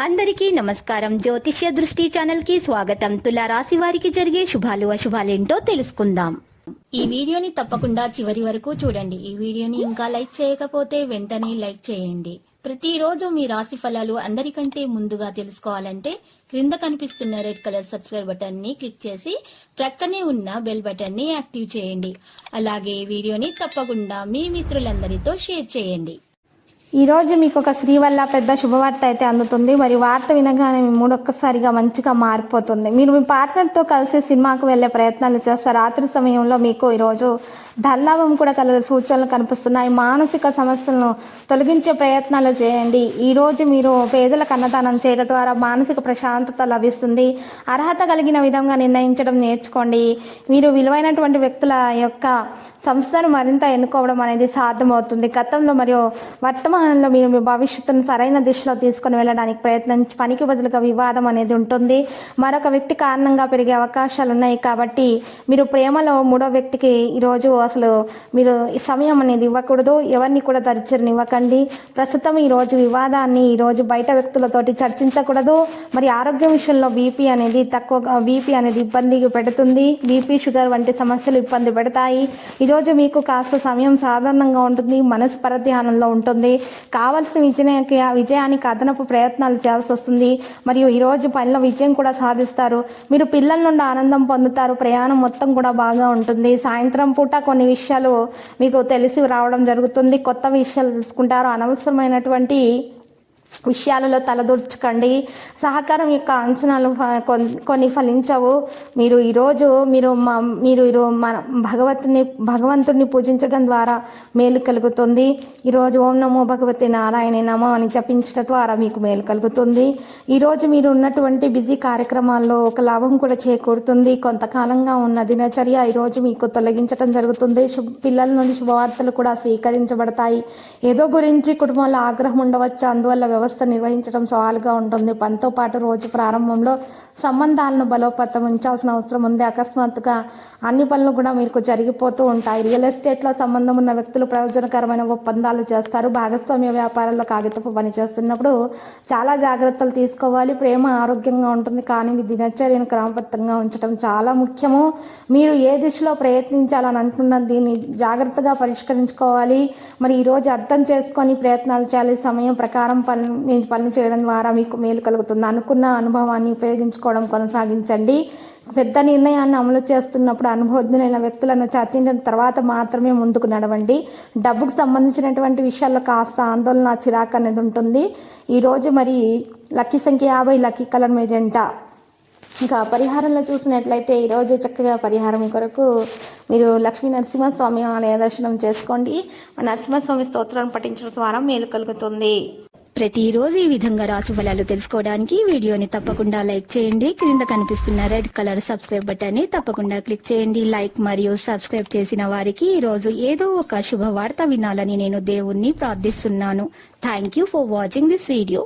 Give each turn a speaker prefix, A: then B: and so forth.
A: అందరికీ నమస్కారం. జ్యోతిష్య దృష్టి ఛానల్ కి స్వాగతం. తులా రాశి వారికి జరిగే శుభాలు అశుభాలేంటో తెలుసుకుందాం. ఈ వీడియోని తప్పకుండా చివరి వరకు చూడండి. ఈ వీడియోని ఇంకా లైక్ చేయకపోతే వెంటనే లైక్ చేయండి. ప్రతిరోజు మీ రాశి ఫలాలు అందరికంటే ముందుగా తెలుసుకోవాలంటే క్రింద కనిపిస్తున్న రెడ్ కలర్ సబ్స్క్రైబ్ బటన్ ని క్లిక్ చేసి ప్రక్కనే ఉన్న బెల్ బటన్ ని యాక్టివ్ చేయండి. అలాగే వీడియోని తప్పకుండా మీ మిత్రులందరితో షేర్ చేయండి.
B: ఈ రోజు మీకు ఒక స్త్రీ వల్ల పెద్ద శుభవార్త అయితే అందుతుంది. మరి వార్త వినగానే మీ మూడు ఒక్కసారిగా మంచిగా మారిపోతుంది. మీరు మీ పార్ట్నర్తో కలిసి సినిమాకు వెళ్లే ప్రయత్నాలు చేస్తారు. రాత్రి సమయంలో మీకు ఈరోజు ధనలాభం కూడా కలిగే సూచనలు కనిపిస్తున్నాయి. మానసిక సమస్యలను తొలగించే ప్రయత్నాలు చేయండి. ఈ రోజు మీరు పేదలకు అన్నదానం చేయడం ద్వారా మానసిక ప్రశాంతత లభిస్తుంది. అర్హత కలిగిన విధంగా నిర్ణయించడం నేర్చుకోండి. మీరు విలువైనటువంటి వ్యక్తుల యొక్క సంస్థను మరింత ఎన్నుకోవడం అనేది సాధ్యమవుతుంది. గతంలో మరియు వర్తమానంలో మీరు మీ భవిష్యత్తును సరైన దిశలో తీసుకుని వెళ్ళడానికి ప్రయత్నించి పనికి బదులుగా వివాదం అనేది ఉంటుంది. మరొక వ్యక్తి కారణంగా పెరిగే అవకాశాలు ఉన్నాయి. కాబట్టి మీరు ప్రేమలో మూడో వ్యక్తికి ఈరోజు అసలు మీరు ఈ సమయం అనేది ఇవ్వకూడదు. ఎవరిని కూడా దరిచరనివ్వకండి. ప్రస్తుతం ఈరోజు వివాదాన్ని ఈరోజు బయట వ్యక్తులతోటి చర్చించకూడదు. మరి ఆరోగ్యం విషయంలో బీపీ అనేది ఇబ్బంది పెడుతుంది. బీపీ షుగర్ వంటి సమస్యలు ఇబ్బంది పెడతాయి. ఈరోజు మీకు కాస్త సమయం సాధారణంగా ఉంటుంది. మనసు పరధ్యానంలో ఉంటుంది. కావలసిన విజయానికి అదనపు ప్రయత్నాలు చేయాల్సి వస్తుంది. మరియు ఈరోజు పనిలో విజయం కూడా సాధిస్తారు. మీరు పిల్లల నుండి ఆనందం పొందుతారు. ప్రయాణం మొత్తం కూడా బాగా ఉంటుంది. సాయంత్రం పూట కొన్ని విషయాలు మీకు తెలిసి రావడం జరుగుతుంది. కొత్త విషయాలు తెలుసుకుంటారు. అనవసరమైనటువంటి విషయాలలో తలదూర్చకండి. సహకారం యొక్క అంచనాలు కొన్ని ఫలించవు. మీరు ఈరోజు భగవంతుడిని పూజించడం ద్వారా మేలు కలుగుతుంది. ఈరోజు ఓం నమో భగవతి నారాయణ నమో అని జపించడం ద్వారా మీకు మేలు కలుగుతుంది. ఈరోజు మీరు ఉన్నటువంటి బిజీ కార్యక్రమాల్లో ఒక లాభం కూడా చేకూరుతుంది. కొంతకాలంగా ఉన్న దినచర్య ఈరోజు మీకు తొలగించడం జరుగుతుంది. పిల్లల నుండి శుభవార్తలు కూడా స్వీకరించబడతాయి. ఏదో గురించి కుటుంబంలో ఆగ్రహం ఉండవచ్చు. అందువల్ల వ్యవస్థ నిర్వహించడం సవాలుగా ఉంటుంది. పనితో పాటు రోజు ప్రారంభంలో సంబంధాలను బలోపేతం ఉంచాల్సిన అవసరం ఉంది. అకస్మాత్తుగా అన్ని పనులు కూడా మీకు జరిగిపోతూ ఉంటాయి. రియల్ ఎస్టేట్లో సంబంధం ఉన్న వ్యక్తులు ప్రయోజనకరమైన ఒప్పందాలు చేస్తారు. భాగస్వామ్య వ్యాపారాల్లో కాగితపు పని చేస్తున్నప్పుడు చాలా జాగ్రత్తలు తీసుకోవాలి. ప్రేమ ఆరోగ్యంగా ఉంటుంది. కానీ మీ దినచర్యను క్రమబద్ధంగా ఉంచడం చాలా ముఖ్యము. మీరు ఏ దిశలో ప్రయత్నించాలని అనుకున్న దీన్ని జాగ్రత్తగా పరిష్కరించుకోవాలి. మరి ఈరోజు అర్థం చేసుకొని ప్రయత్నాలు చేయాలి. సమయం ప్రకారం పని చేయడం ద్వారా మీకు మేలు కలుగుతుంది. అనుకున్న అనుభవాన్ని ఉపయోగించుకోవడం కొనసాగించండి. పెద్ద నిర్ణయాన్ని అమలు చేస్తున్నప్పుడు అనుభవజ్ఞులైన వ్యక్తులను చర్చించిన తర్వాత మాత్రమే ముందుకు నడవండి. డబ్బుకు సంబంధించినటువంటి విషయాల్లో కాస్త ఆందోళన చిరాకు అనేది ఉంటుంది. ఈరోజు మరి లక్కీ సంఖ్య 50, లక్కీ కలర్ మెజెంటా. ఇంకా పరిహారంలో చూసినట్లయితే ఈరోజు చక్కగా పరిహారం కొరకు మీరు లక్ష్మీ నరసింహస్వామి ఆలయ దర్శనం చేసుకోండి. నరసింహస్వామి స్తోత్రాన్ని పఠించడం ద్వారా మేలు కలుగుతుంది.
A: ప్రతిరోజు ఈ విధంగా రాశి ఫలాలు తెలుసుకోవడానికి వీడియోని తప్పకుండా లైక్ చేయండి. క్రింద కనిపిస్తున్న రెడ్ కలర్ సబ్స్క్రైబ్ బటన్ ని తప్పకుండా క్లిక్ చేయండి. లైక్ మరియు సబ్స్క్రైబ్ చేసిన వారికి ఈ రోజు ఏదో ఒక శుభవార్త వినాలని నేను దేవుణ్ణి ప్రార్థిస్తున్నాను. Thank you for watching this video.